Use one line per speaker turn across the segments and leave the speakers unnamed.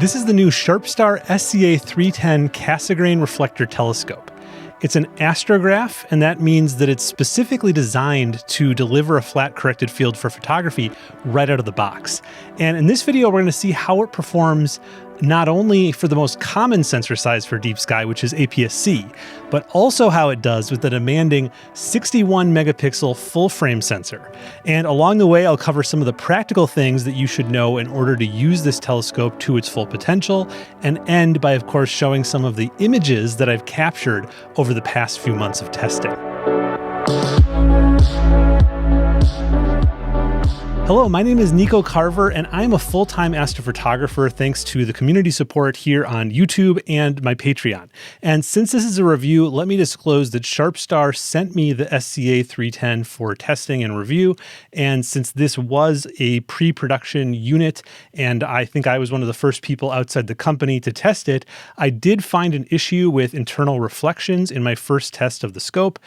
This is the new Sharpstar SCA310 Cassegrain reflector telescope. It's an astrograph, and that means that it's specifically designed to deliver a flat corrected field for photography right out of the box. And in this video, we're going to see how it performs not only for the most common sensor size for deep sky, which is APS-C, but also how it does with the demanding 61 megapixel full frame sensor. And along the way, I'll cover some of the practical things that you should know in order to use this telescope to its full potential, and end by, of course, showing some of the images that I've captured over the past few months of testing. Hello, my name is Nico Carver, and I'm a full-time astrophotographer thanks to the community support here on YouTube and my Patreon. And since this is a review, let me disclose that Sharpstar sent me the SCA310 for testing and review. And since this was a pre-production unit, and I think I was one of the first people outside the company to test it, I did find an issue with internal reflections in my first test of the scope.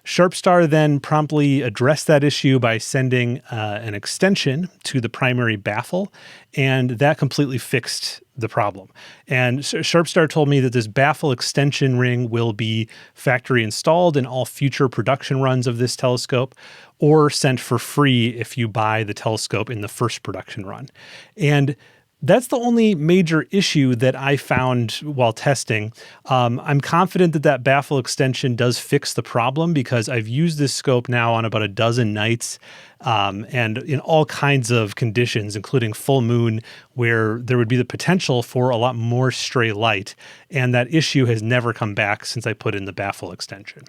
Sharpstar then promptly addressed that issue by sending an extension to the primary baffle, and that completely fixed the problem. And Sharpstar told me that this baffle extension ring will be factory installed in all future production runs of this telescope, or sent for free if you buy the telescope in the first production run. And that's the only major issue that I found while testing. I'm confident that that baffle extension does fix the problem because I've used this scope now on about a dozen nights and in all kinds of conditions, including full moon, where there would be the potential for a lot more stray light. And that issue has never come back since I put in the baffle extension.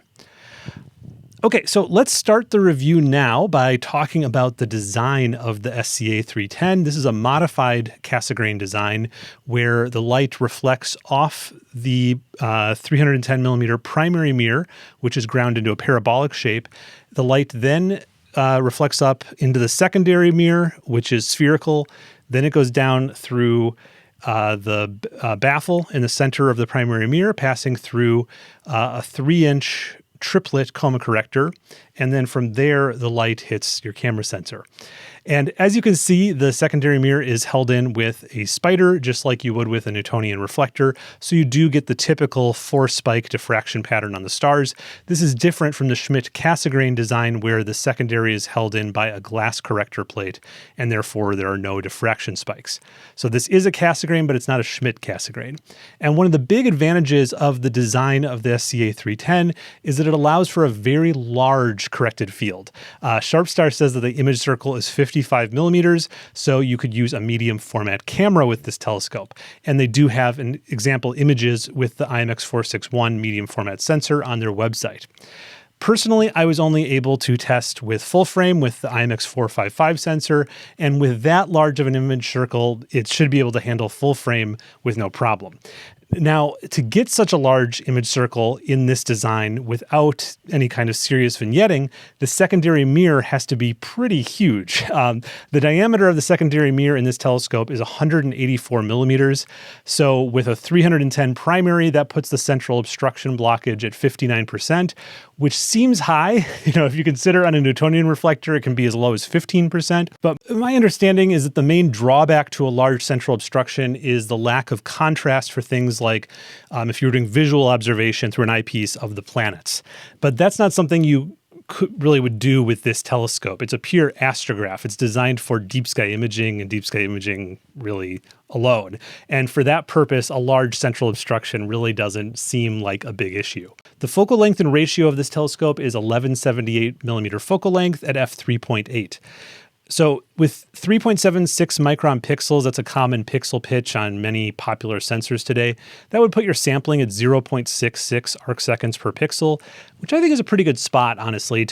Okay, so let's start the review now by talking about the design of the SCA310. This is a modified Cassegrain design where the light reflects off the 310 millimeter primary mirror, which is ground into a parabolic shape. The light then reflects up into the secondary mirror, which is spherical. Then it goes down through the baffle in the center of the primary mirror, passing through a 3-inch triplet coma corrector, and then from there the light hits your camera sensor. And as you can see, the secondary mirror is held in with a spider, just like you would with a Newtonian reflector, so you do get the typical 4-spike diffraction pattern on the stars. This is different from the Schmidt-Cassegrain design, where the secondary is held in by a glass corrector plate, and therefore there are no diffraction spikes. So this is a Cassegrain, but it's not a Schmidt-Cassegrain. And one of the big advantages of the design of the SCA310 is that it allows for a very large corrected field. Sharpstar says that the image circle is 55 millimeters, so you could use a medium format camera with this telescope. And they do have an example images with the IMX461 medium format sensor on their website. Personally, I was only able to test with full frame with the IMX455 sensor, and with that large of an image circle, it should be able to handle full frame with no problem. Now, to get such a large image circle in this design without any kind of serious vignetting, the secondary mirror has to be pretty huge. The diameter of the secondary mirror in this telescope is 184 millimeters. So with a 310 primary, that puts the central obstruction blockage at 59%, which seems high. If you consider on a Newtonian reflector, it can be as low as 15%. But my understanding is that the main drawback to a large central obstruction is the lack of contrast for things like if you were doing visual observation through an eyepiece of the planets. But that's not something you really would do with this telescope. It's a pure astrograph. It's designed for deep sky imaging, and deep sky imaging really alone. And for that purpose, a large central obstruction really doesn't seem like a big issue. The focal length and ratio of this telescope is 1178 millimeter focal length at f3.8. So with 3.76 micron pixels, that's a common pixel pitch on many popular sensors today, that would put your sampling at 0.66 arc seconds per pixel, which I think is a pretty good spot, honestly,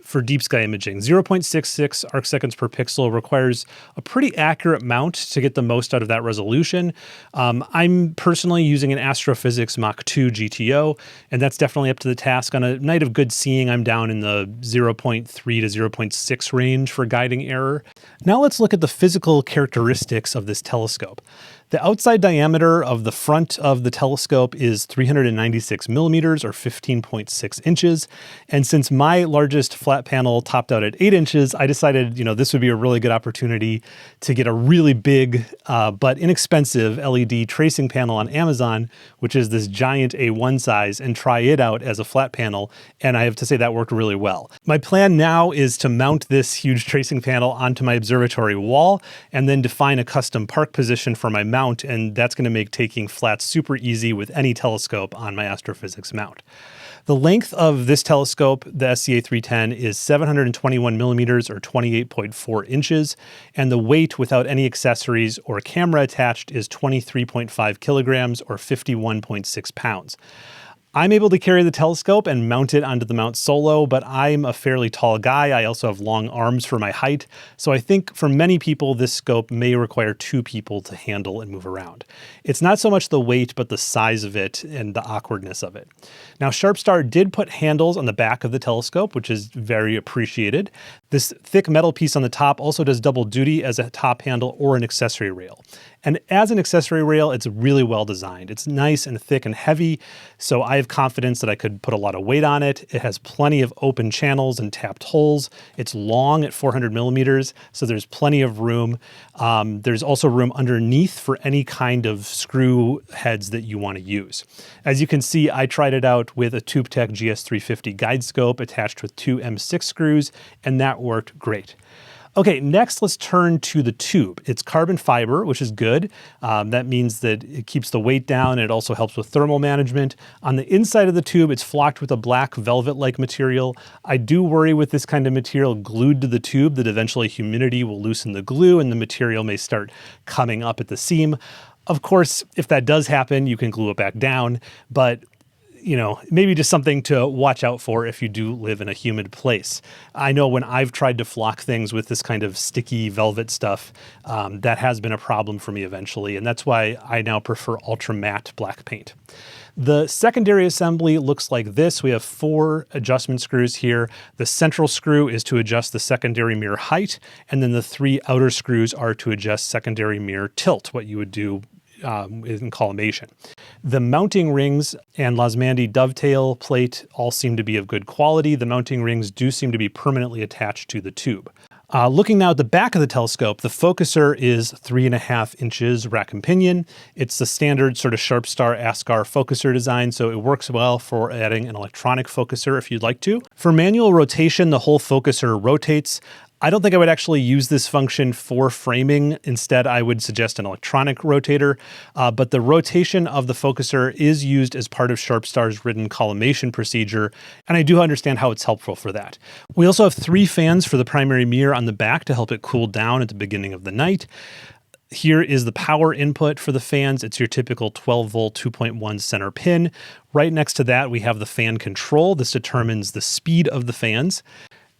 for deep sky imaging. 0.66 arc seconds per pixel requires a pretty accurate mount to get the most out of that resolution. I'm personally using an Astrophysics Mach 2 GTO, and that's definitely up to the task. On a night of good seeing, I'm down in the 0.3 to 0.6 range for guiding error. Now let's look at the physical characteristics of this telescope. The outside diameter of the front of the telescope is 396 millimeters or 15.6 inches. And since my largest flat panel topped out at 8 inches, I decided, this would be a really good opportunity to get a really big but inexpensive LED tracing panel on Amazon, which is this giant A1 size, and try it out as a flat panel. And I have to say that worked really well. My plan now is to mount this huge tracing panel onto my observatory wall and then define a custom park position for my mount, and that's going to make taking flats super easy with any telescope on my astrophysics mount. The length of this telescope, the SCA310, is 721 millimeters or 28.4 inches, and the weight without any accessories or camera attached is 23.5 kilograms or 51.6 pounds. I'm able to carry the telescope and mount it onto the mount solo, but I'm a fairly tall guy. I also have long arms for my height. So I think for many people, this scope may require 2 people to handle and move around. It's not so much the weight, but the size of it and the awkwardness of it. Now, Sharpstar did put handles on the back of the telescope, which is very appreciated. This thick metal piece on the top also does double duty as a top handle or an accessory rail. And as an accessory rail, it's really well designed. It's nice and thick and heavy, so I have confidence that I could put a lot of weight on it. It has plenty of open channels and tapped holes. It's long at 400 millimeters, so there's plenty of room. There's also room underneath for any kind of screw heads that you want to use. As you can see, I tried it out with a TubeTech GS350 guide scope attached with 2 M6 screws, and that worked great. Okay, next let's turn to the tube. It's carbon fiber, which is good. That means that it keeps the weight down and it also helps with thermal management. On the inside of the tube, it's flocked with a black velvet-like material. I do worry with this kind of material glued to the tube that eventually humidity will loosen the glue and the material may start coming up at the seam. Of course, if that does happen, you can glue it back down, but maybe just something to watch out for if you do live in a humid place. I know when I've tried to flock things with this kind of sticky velvet stuff, that has been a problem for me eventually, and that's why I now prefer ultra matte black paint. The secondary assembly looks like this. We have 4 adjustment screws here. The central screw is to adjust the secondary mirror height, and then the 3 outer screws are to adjust secondary mirror tilt, what you would do in collimation. The mounting rings and Lasmandi dovetail plate all seem to be of good quality. The mounting rings do seem to be permanently attached to the tube. Looking now at the back of the telescope, the focuser is 3.5 inches rack and pinion. It's the standard sort of Sharpstar SCA310 focuser design, so it works well for adding an electronic focuser if you'd like to. For manual rotation, the whole focuser rotates. I don't think I would actually use this function for framing. Instead, I would suggest an electronic rotator, but the rotation of the focuser is used as part of Sharpstar's written collimation procedure, and I do understand how it's helpful for that. We also have 3 fans for the primary mirror on the back to help it cool down at the beginning of the night. Here is the power input for the fans. It's your typical 12-volt 2.1 center pin. Right next to that, we have the fan control. This determines the speed of the fans.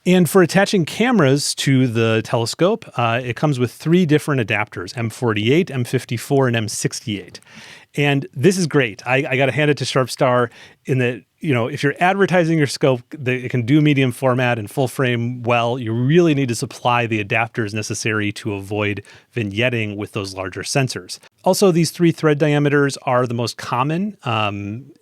And for attaching cameras to the telescope, it comes with 3 different adapters, M48, M54, and M68. And this is great. I got to hand it to Sharpstar in that, if you're advertising your scope, it can do medium format and full frame well. You really need to supply the adapters necessary to avoid vignetting with those larger sensors. Also, these 3 thread diameters are the most common,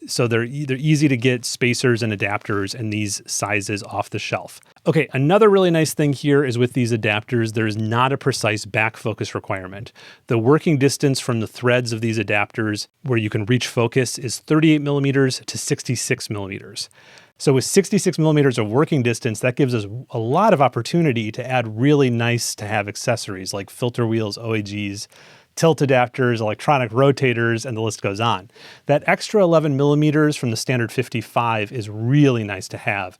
so they're easy to get spacers and adapters in these sizes off the shelf. Okay, another really nice thing here is with these adapters, there's not a precise back focus requirement. The working distance from the threads of these adapters where you can reach focus is 38 millimeters to 66 millimeters. So with 66 millimeters of working distance, that gives us a lot of opportunity to add really nice to have accessories like filter wheels, OAGs, tilt adapters, electronic rotators, and the list goes on. That extra 11 millimeters from the standard 55 is really nice to have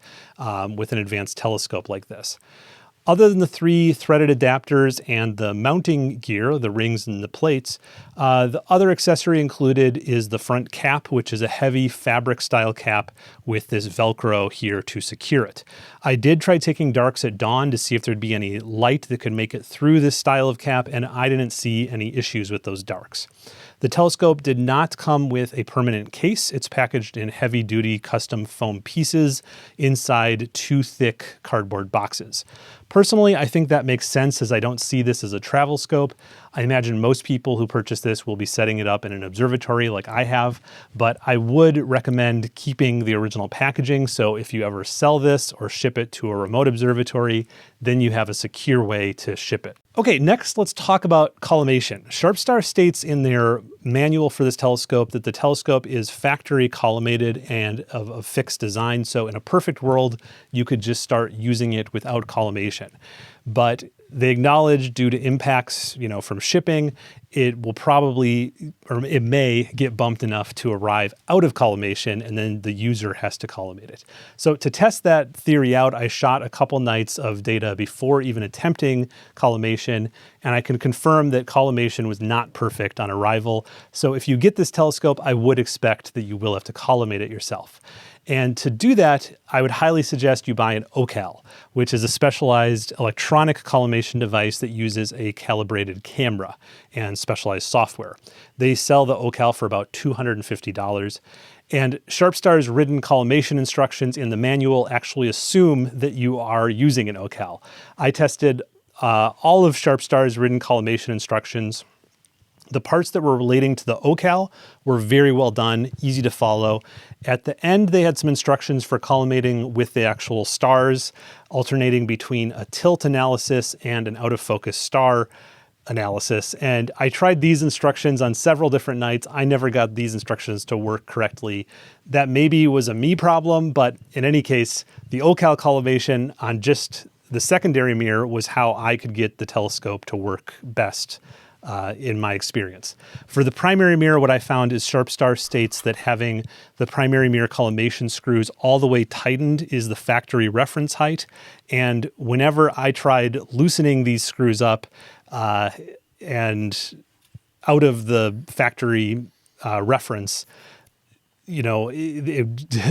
with an advanced telescope like this. Other than the 3 threaded adapters and the mounting gear, the rings and the plates, the other accessory included is the front cap, which is a heavy fabric style cap with this Velcro here to secure it. I did try taking darks at dawn to see if there'd be any light that could make it through this style of cap, and I didn't see any issues with those darks. The telescope did not come with a permanent case. It's packaged in heavy-duty custom foam pieces inside 2 thick cardboard boxes. Personally, I think that makes sense as I don't see this as a travel scope. I imagine most people who purchase this will be setting it up in an observatory like I have, but I would recommend keeping the original packaging. So if you ever sell this or ship it to a remote observatory, then you have a secure way to ship it. Okay, next let's talk about collimation. Sharpstar states in their manual for this telescope that the telescope is factory collimated and of a fixed design. So in a perfect world, you could just start using it without collimation. But they acknowledge due to impacts, from shipping, it will probably, or it may get bumped enough to arrive out of collimation, and then the user has to collimate it. So to test that theory out, I shot a couple nights of data before even attempting collimation, and I can confirm that collimation was not perfect on arrival. So if you get this telescope, I would expect that you will have to collimate it yourself. And to do that, I would highly suggest you buy an OCAL, which is a specialized electronic collimation device that uses a calibrated camera and specialized software. They sell the OCAL for about $250. And Sharpstar's written collimation instructions in the manual actually assume that you are using an OCAL. I tested all of Sharpstar's written collimation instructions. The parts that were relating to the OCAL were very well done, easy to follow. At the end, they had some instructions for collimating with the actual stars, alternating between a tilt analysis and an out of focus star analysis. And I tried these instructions on several different nights. I never got these instructions to work correctly. That maybe was a me problem, but in any case, the OCAL collimation on just the secondary mirror was how I could get the telescope to work best. In my experience. For the primary mirror, what I found is Sharpstar states that having the primary mirror collimation screws all the way tightened is the factory reference height. And whenever I tried loosening these screws up and out of the factory reference,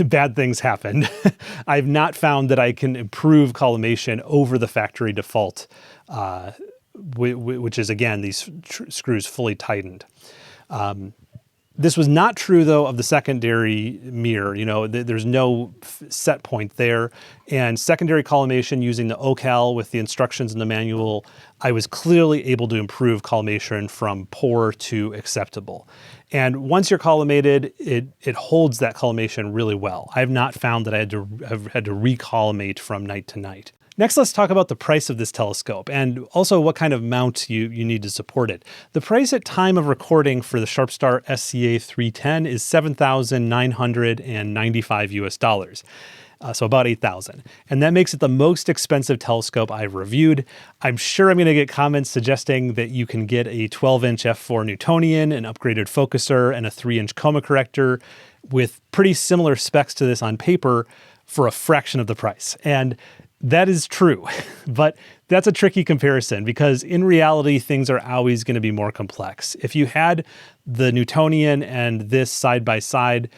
bad things happened. I've not found that I can improve collimation over the factory default, which is, again, these screws fully tightened. This was not true, though, of the secondary mirror. There's no set point there. And secondary collimation using the OCAL with the instructions in the manual, I was clearly able to improve collimation from poor to acceptable. And once you're collimated, it holds that collimation really well. I have not found that I had to recollimate from night to night. Next, let's talk about the price of this telescope and also what kind of mount you need to support it. The price at time of recording for the Sharpstar SCA310 is $7,995 US. So about $8,000. And that makes it the most expensive telescope I've reviewed. I'm sure I'm going to get comments suggesting that you can get a 12-inch f4 Newtonian, an upgraded focuser, and a 3-inch coma corrector with pretty similar specs to this on paper for a fraction of the price. And that is true, but that's a tricky comparison because in reality, things are always going to be more complex. If you had the Newtonian and this side by side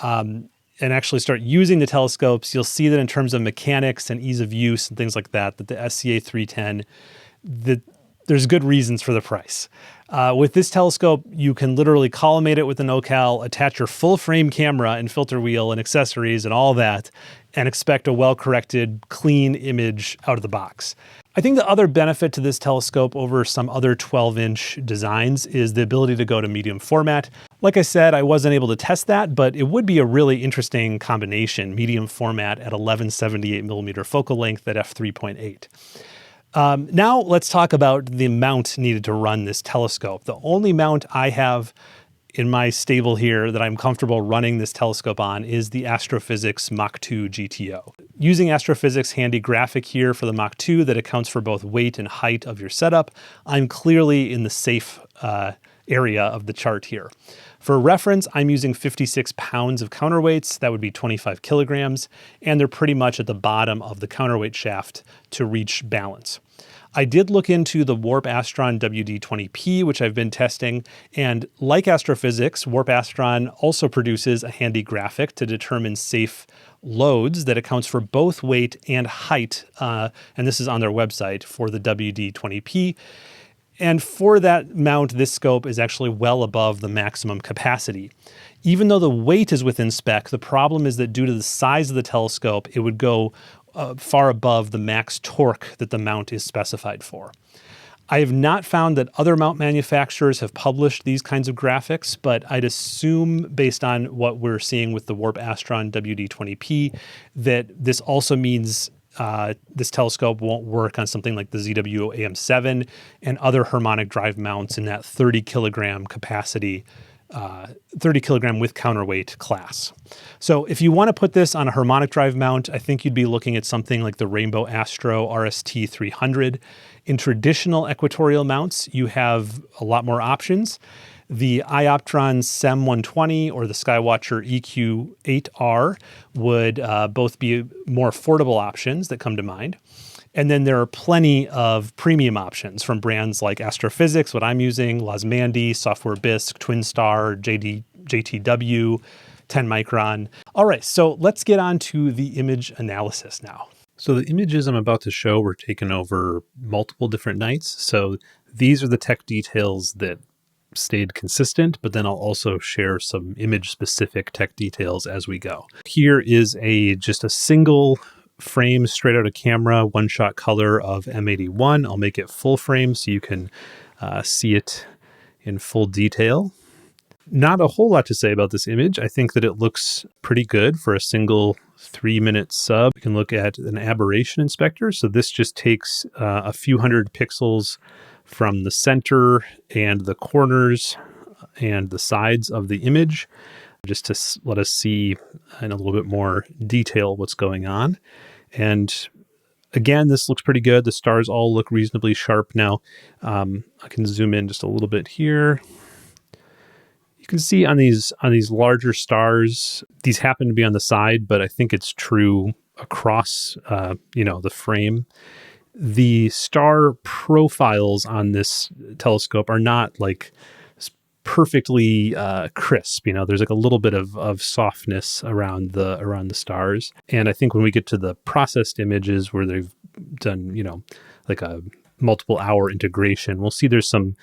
and actually start using the telescopes, you'll see that in terms of mechanics and ease of use and things like that, that the SCA310, there's good reasons for the price. With this telescope, you can literally collimate it with an OCAL, attach your full frame camera and filter wheel and accessories and all that, and expect a well-corrected, clean image out of the box. I think the other benefit to this telescope over some other 12-inch designs is the ability to go to medium format. Like I said, I wasn't able to test that, but it would be a really interesting combination, medium format at 1178mm focal length at f3.8. Now let's talk about the mount needed to run this telescope. The only mount I have in my stable here that I'm comfortable running this telescope on is the Astrophysics Mach 2 GTO. Using Astrophysics handy graphic here for the Mach 2 that accounts for both weight and height of your setup, I'm clearly in the safe area of the chart here. For reference, I'm using 56 pounds of counterweights, that would be 25 kilograms, and they're pretty much at the bottom of the counterweight shaft to reach balance. I did look into the Warp Astron WD-20P, which I've been testing, and like Astrophysics, Warp Astron also produces a handy graphic to determine safe loads that accounts for both weight and height, and this is on their website for the WD-20P. And for that mount, this scope is actually well above the maximum capacity. Even though the weight is within spec, the problem is that due to the size of the telescope, it would go far above the max torque that the mount is specified for. I have not found that other mount manufacturers have published these kinds of graphics, but I'd assume based on what we're seeing with the Warp Astron WD-20P that this also means this telescope won't work on something like the ZWO AM7 and other harmonic drive mounts in that 30 kilogram capacity, 30 kilogram with counterweight class. So if you want to put this on a harmonic drive mount, I think you'd be looking at something like the Rainbow Astro RST300. In traditional equatorial mounts, you have a lot more options. The Ioptron SEM 120 or the Skywatcher EQ8R would both be more affordable options that come to mind. And then there are plenty of premium options from brands like Astrophysics, what I'm using, Lasmandi, Software Bisque, TwinStar, JTW, 10 micron. All right, so let's get on to the image analysis now. So the images I'm about to show were taken over multiple different nights. So these are the tech details that stayed consistent, but then I'll also share some image-specific tech details as we go. Here is just a single frame straight out of camera, one-shot color of M81. I'll make it full frame so you can see it in full detail. Not a whole lot to say about this image. I think that it looks pretty good for a single 3-minute sub. You can look at an aberration inspector. So this just takes a few hundred pixels from the center and the corners and the sides of the image, just to let us see in a little bit more detail what's going on. And again, this looks pretty good. The stars all look reasonably sharp now. I can zoom in just a little bit here. You can see on these larger stars, these happen to be on the side, but I think it's true across the frame. The star profiles on this telescope are not like perfectly crisp. There's like a little bit of softness around the stars. And I think when we get to the processed images where they've done, like a multiple hour integration, we'll see there's some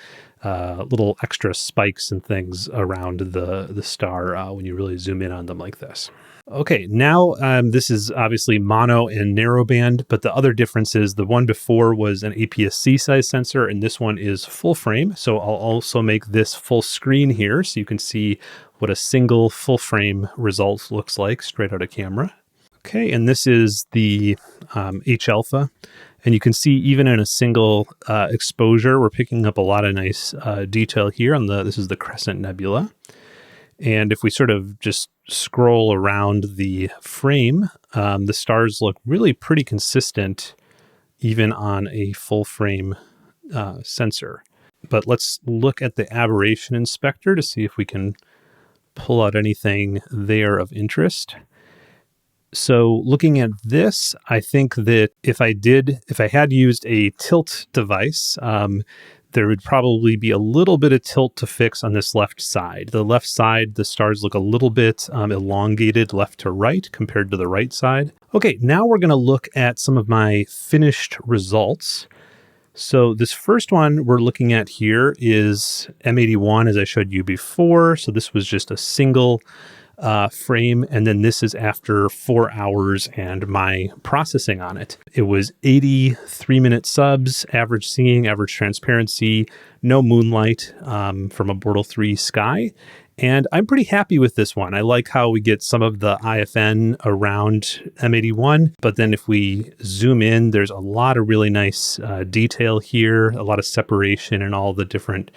little extra spikes and things around the star when you really zoom in on them like this. Okay, now this is obviously mono and narrowband, but the other difference is the one before was an APS-C size sensor, and this one is full frame. So I'll also make this full screen here so you can see what a single full frame result looks like straight out of camera. Okay, and this is the H-alpha. And you can see even in a single exposure, we're picking up a lot of nice detail here this is the Crescent Nebula. And if we sort of just scroll around the frame, the stars look really pretty consistent even on a full frame sensor. But let's look at the aberration inspector to see if we can pull out anything there of interest. So looking at this, I think that if I had used a tilt device, there would probably be a little bit of tilt to fix on this left side. The left side, the stars look a little bit elongated left to right compared to the right side. Okay, now we're going to look at some of my finished results. So this first one we're looking at here is M81, as I showed you before. So this was just a single frame, and then this is after 4 hours and my processing on it. It was 80 3-minute subs, average seeing, average transparency, no moonlight from a Bortle 3 sky. And I'm pretty happy with this one. I like how we get some of the IFN around M81, but then if we zoom in, there's a lot of really nice detail here, a lot of separation in all the different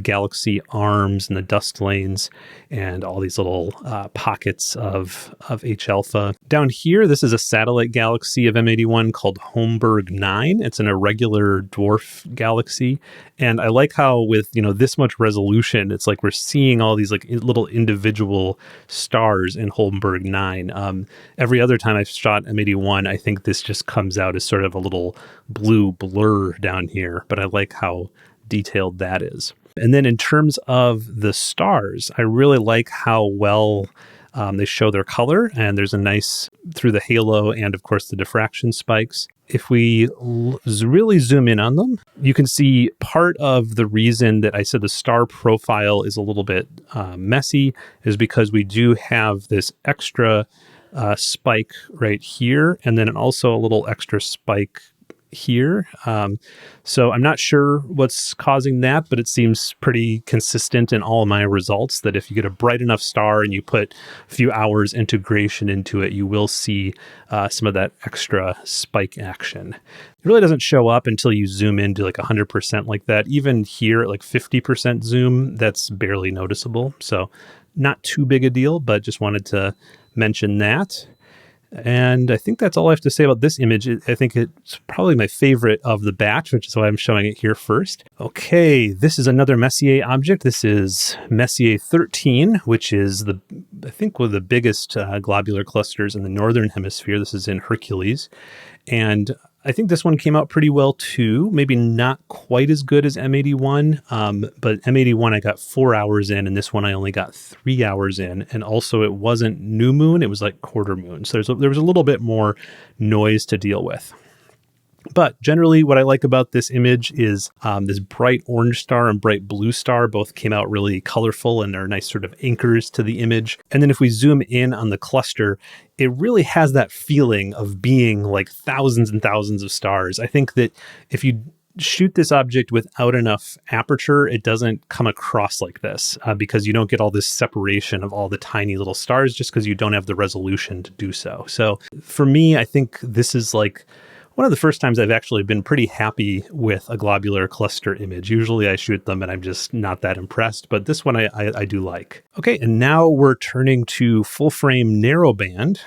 galaxy arms and the dust lanes and all these little pockets of H-alpha. Down here, this is a satellite galaxy of M81 called Holmberg 9. It's an irregular dwarf galaxy. And I like how with, this much resolution, it's like we're seeing all these like little individual stars in Holmberg 9. Every other time I've shot M81, I think this just comes out as sort of a little blue blur down here, but I like how detailed that is. And then in terms of the stars, I really like how well they show their color, and there's a nice through the halo and of course the diffraction spikes. If we really zoom in on them, you can see part of the reason that I said the star profile is a little bit messy is because we do have this extra spike right here, and then also a little extra spike here. So I'm not sure what's causing that, but it seems pretty consistent in all of my results that if you get a bright enough star and you put a few hours integration into it, you will see some of that extra spike action. It really doesn't show up until you zoom into like 100% like that. Even here at like 50% zoom, that's barely noticeable. So not too big a deal, but just wanted to mention that. And I think that's all I have to say about this image. I think it's probably my favorite of the batch, which is why I'm showing it here first. Okay, this is another Messier object. This is Messier 13, which is I think one of the biggest globular clusters in the northern hemisphere. This is in Hercules. And I think this one came out pretty well too. Maybe not quite as good as M81, but M81 I got 4 hours in, and this one I only got 3 hours in. And also it wasn't new moon, it was like quarter moon. So there was a little bit more noise to deal with. But generally what I like about this image is this bright orange star and bright blue star both came out really colorful and are nice sort of anchors to the image. And then if we zoom in on the cluster, it really has that feeling of being like thousands and thousands of stars. I think that if you shoot this object without enough aperture, it doesn't come across like this because you don't get all this separation of all the tiny little stars just because you don't have the resolution to do so. So for me, I think this is like one of the first times I've actually been pretty happy with a globular cluster image. Usually I shoot them and I'm just not that impressed, but this one I do like. Okay, and now we're turning to full frame narrowband.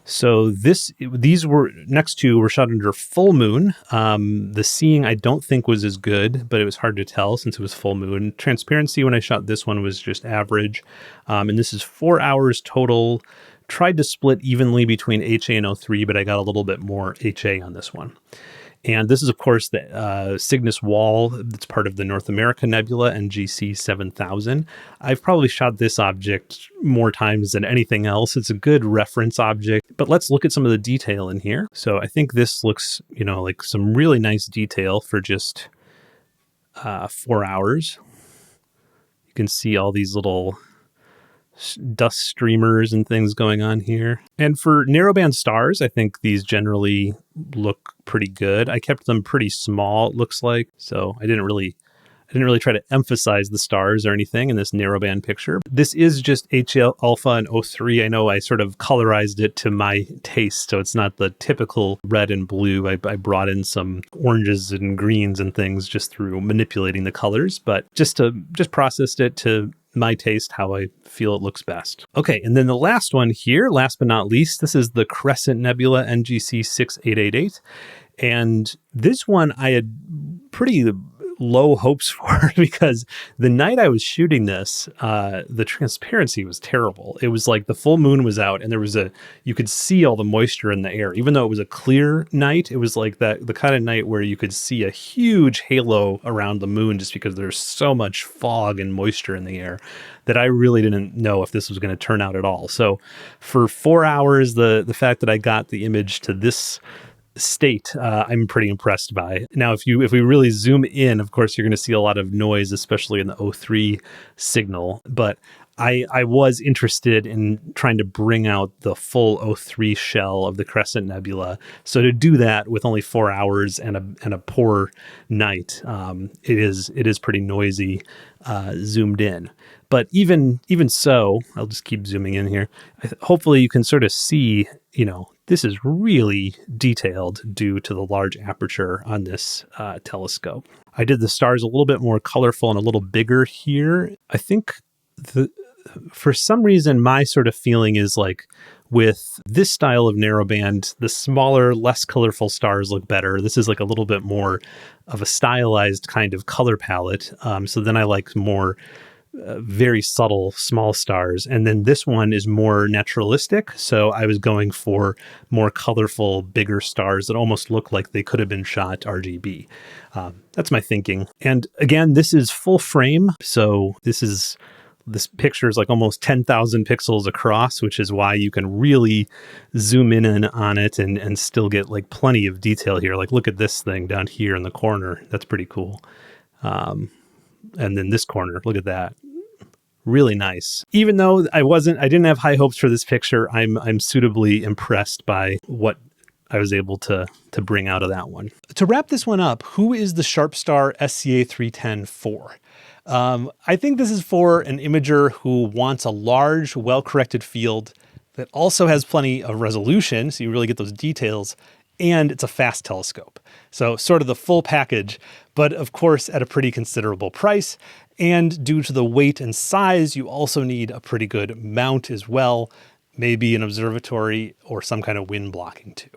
So these were shot under full moon. The seeing I don't think was as good, but it was hard to tell since it was full moon. Transparency when I shot this one was just average. And this is 4 hours total. Tried to split evenly between HA and O3, but I got a little bit more HA on this one. And this is, of course, the Cygnus Wall. That's part of the North America Nebula, NGC 7000. I've probably shot this object more times than anything else. It's a good reference object, but let's look at some of the detail in here. So I think this looks, like some really nice detail for just 4 hours. You can see all these little dust streamers and things going on here. And for narrowband stars, I think these generally look pretty good. I kept them pretty small, it looks like. So I didn't really try to emphasize the stars or anything in this narrowband picture. This is just H alpha and O3. I know I sort of colorized it to my taste, so it's not the typical red and blue. I brought in some oranges and greens and things just through manipulating the colors, but just processed it to my taste, how I feel it looks best. Okay, and then the last one here, last but not least, this is the Crescent Nebula NGC 6888. And this one I had pretty low hopes for because the night I was shooting this, the transparency was terrible. It was like the full moon was out and you could see all the moisture in the air. Even though it was a clear night, it was like the kind of night where you could see a huge halo around the moon just because there's so much fog and moisture in the air that I really didn't know if this was going to turn out at all. So for 4 hours, the fact that I got the image to this state, I'm pretty impressed by. Now, if we really zoom in, of course, you're going to see a lot of noise, especially in the O3 signal. But I was interested in trying to bring out the full O3 shell of the Crescent Nebula. So to do that with only 4 hours and a poor night, it is pretty noisy zoomed in. But even so, I'll just keep zooming in here. Hopefully you can sort of see, this is really detailed due to the large aperture on this telescope. I did the stars a little bit more colorful and a little bigger here. I think for some reason, my sort of feeling is like with this style of narrowband, the smaller, less colorful stars look better. This is like a little bit more of a stylized kind of color palette. So then I like more very subtle small stars. And then this one is more naturalistic. So I was going for more colorful, bigger stars that almost look like they could have been shot RGB. That's my thinking. And again, this is full frame. So this picture is like almost 10,000 pixels across, which is why you can really zoom in on it and still get like plenty of detail here. Like look at this thing down here in the corner. That's pretty cool. And then this corner, look at that. Really nice. Even though I didn't have high hopes for this picture, I'm suitably impressed by what I was able to bring out of that one. To wrap this one up, who is the Sharpstar SCA310 for? I think this is for an imager who wants a large, well-corrected field that also has plenty of resolution, so you really get those details, and it's a fast telescope. So sort of the full package, but of course at a pretty considerable price. And due to the weight and size, you also need a pretty good mount as well, maybe an observatory or some kind of wind blocking too.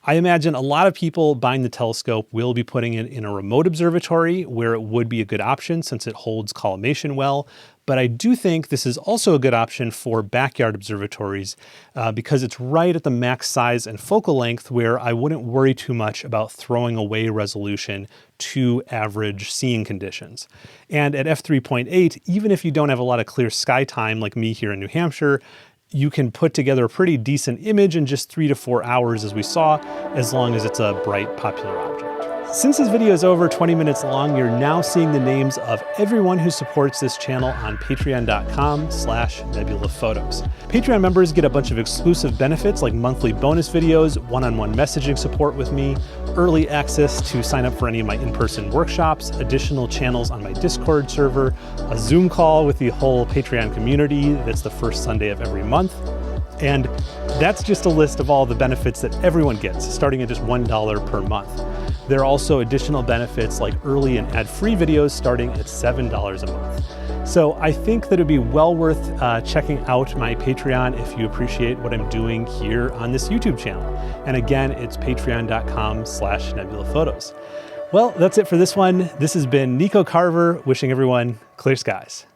I imagine a lot of people buying the telescope will be putting it in a remote observatory where it would be a good option since it holds collimation well. But I do think this is also a good option for backyard observatories because it's right at the max size and focal length where I wouldn't worry too much about throwing away resolution to average seeing conditions. And at f3.8, even if you don't have a lot of clear sky time like me here in New Hampshire, you can put together a pretty decent image in just 3 to 4 hours, as we saw, as long as it's a bright, popular object. Since this video is over 20 minutes long, you're now seeing the names of everyone who supports this channel on patreon.com/nebulaphotos. Patreon members get a bunch of exclusive benefits like monthly bonus videos, one-on-one messaging support with me, early access to sign up for any of my in-person workshops, additional channels on my Discord server, a Zoom call with the whole Patreon community that's the first Sunday of every month. And that's just a list of all the benefits that everyone gets, starting at just $1 per month. There are also additional benefits like early and ad-free videos starting at $7 a month. So I think that it'd be well worth checking out my Patreon if you appreciate what I'm doing here on this YouTube channel. And again, it's patreon.com/nebulaphotos. Well, that's it for this one. This has been Nico Carver wishing everyone clear skies.